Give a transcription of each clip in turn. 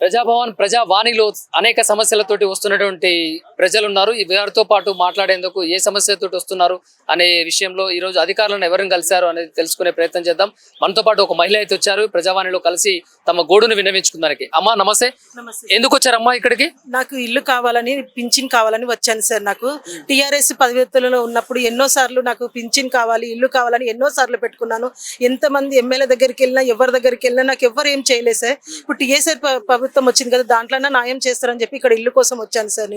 ప్రజాభవన్ ప్రజావాణిలో అనేక సమస్యలతోటి వస్తున్నటువంటి ప్రజలు ఉన్నారు. వారితో పాటు మాట్లాడేందుకు ఏ సమస్యలతోటి వస్తున్నారు అనే విషయంలో ఈ రోజు అధికారులను ఎవరిని కలిశారు అనేది తెలుసుకునే ప్రయత్నం చేద్దాం. మనతో పాటు ఒక మహిళ అయితే వచ్చారు ప్రజావాణిలో కలిసి తమ గోడును విన్నవించుకుందానికి. అమ్మా నమస్తే. ఎందుకు వచ్చారమ్మా ఇక్కడికి? నాకు ఇల్లు కావాలని, పింఛన్ కావాలని వచ్చాను సార్. నాకు టీఆర్ఎస్ పదవిలో ఉన్నప్పుడు ఎన్నో సార్లు నాకు పింఛన్ కావాలి, ఇల్లు కావాలని ఎన్నో సార్లు పెట్టుకున్నాను. ఎంతమంది ఎమ్మెల్యే దగ్గరికి వెళ్ళినా, ఎవరి దగ్గరికి వెళ్ళినా నాకు ఎవరు ఏం చేయలేదు సార్. ఇప్పుడు టీఎస్ఆర్ ప్రభుత్వం వచ్చింది కదా, దాంట్లోనే న్యాయం చేస్తారని చెప్పి ఇక్కడ ఇల్లు కోసం వచ్చాను సార్.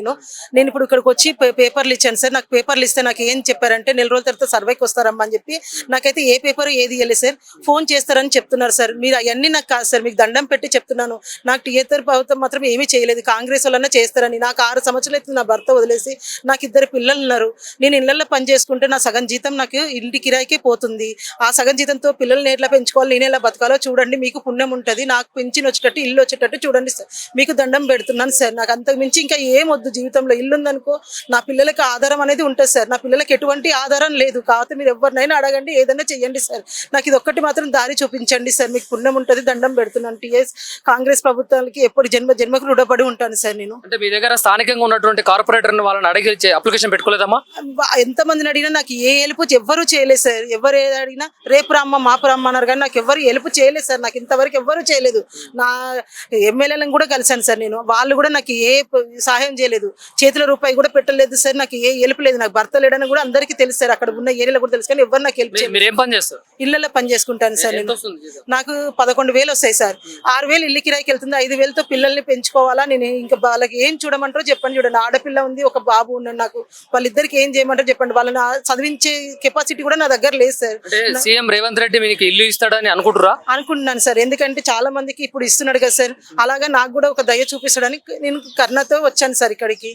నేను ఇప్పుడు ఇక్కడికి వచ్చి పేపర్లు ఇచ్చాను సార్. నాకు పేపర్లు ఇస్తే నాకు ఏం చెప్పారంటే 4 రోజుల తర్వాత సర్వేకి వస్తారమ్మా అని చెప్పి, నాకైతే ఏ పేపర్ ఏది ఇవ్వలేదు సార్. ఫోన్ చేస్తారని చెప్తున్నారు సార్. మీరు అవన్నీ నాకు కాదు సార్, మీకు దండం పెట్టి చెప్తున్నాను. నాకు టీఆర్ఎస్ ప్రభుత్వం మాత్రం ఏమీ చేయలేదు. కాంగ్రెస్ వాళ్ళన్నా చేస్తారని. నాకు 6 సంవత్సరాలు అయితే నా భర్త వదిలేసి నాకు 2 పిల్లలు ఉన్నారు. నేను ఇళ్లలో పని చేసుకుంటే నా సగం జీతం నాకు ఇంటి కిరాయికే పోతుంది. ఆ సగం జీతంతో పిల్లల్ని ఎట్లా పెంచుకోవాలి, నేను ఎలా బతకాలో చూడండి. మీకు పుణ్యం ఉంటుంది. నాకు పింఛన్ వచ్చేటట్టు, ఇల్లు వచ్చేటట్టు చూడండి సార్. మీకు దండం పెడుతున్నాను సార్. నాకు అంతకు మించి ఇంకా ఏం వద్దు జీవితంలో. ఇల్లు ఉందనుకో నా పిల్లలకి ఆధారం అనేది ఉంటుంది సార్. నా పిల్లలకి ఎటువంటి ఆధారం లేదు. కాకపోతే మీరు ఎవరినైనా అడగండి, ఏదైనా చెయ్యండి సార్. నాకు ఇది ఒక్కటి మాత్రం దారి చూపించండి సార్. మీకు పుణ్యం ఉంటుంది. దండం పెడుతున్నాను. టీఎస్ కాంగ్రెస్ ప్రభుత్వానికి ఎప్పుడు జన్మకు రుణపడి ఉంటాను సార్. నేను అంటే మీ దగ్గర స్థానికంగా ఉన్నటువంటి కార్పొరేటర్ వాళ్ళని అడిగి అప్లికేషన్ పెట్టుకోలేదమ్మా? ఎంతమందిని అడిగినా నాకు ఏ హెల్ప్ ఎవ్వరూ చేయలేదు సార్. ఎవరు ఏది అడిగినా రేపు రమ్మ మాపు రమ్మ అన్నారు, కానీ నాకు ఎవరు హెల్ప్ చేయలేదు సార్. నాకు ఇంతవరకు ఎవ్వరూ చేయలేదు. నా ఎమ్మెల్యేలను కూడా కలిసాను సార్. నేను వాళ్ళు కూడా నాకు ఏ సహాయం చేయలేదు. చేతిలో రూపాయి కూడా పెట్టలేదు సార్. నాకు ఏ హెల్ప్ లేదు. నాకు భర్త లేడని కూడా అందరికీ తెలుసు సార్. అక్కడ ఉన్న ఏరియాలో కూడా తెలుసు, కానీ ఎవరు నాకు హెల్ప్ చేయలేదు. మీరు ఏం పని చేస్తారు? ఇళ్లలో పని చేసుకుంటాను సార్. నేను నాకు 11,000 వస్తాయి సార్. 6,000 ఇల్లు కిరాయికి వెళ్తుంది. 5,000తో పిల్లల్ని పెంచుకోవాలా. నేను ఇంకా వాళ్ళకి ఏం చూడమంటారో చెప్పండి. చూడండి, ఆడపిల్ల ఉంది, ఒక బాబు ఉన్నాడు. నాకు వాళ్ళిద్దరికి ఏం చేయమంటారో చెప్పండి. వాళ్ళని చదివించే కెపాసిటీ కూడా నా దగ్గర లేదు సార్. సీఎం రేవంత్ రెడ్డి మీకు ఇల్లు ఇస్తాడని అనుకుంటున్నాను సార్. ఎందుకంటే చాలా మందికి ఇప్పుడు ఇస్తున్నాడు కదా సార్. అలాగా నాకు కూడా ఒక దయ చూపిస్తాడని నేను కర్ణతో వచ్చాను సార్ ఇక్కడికి.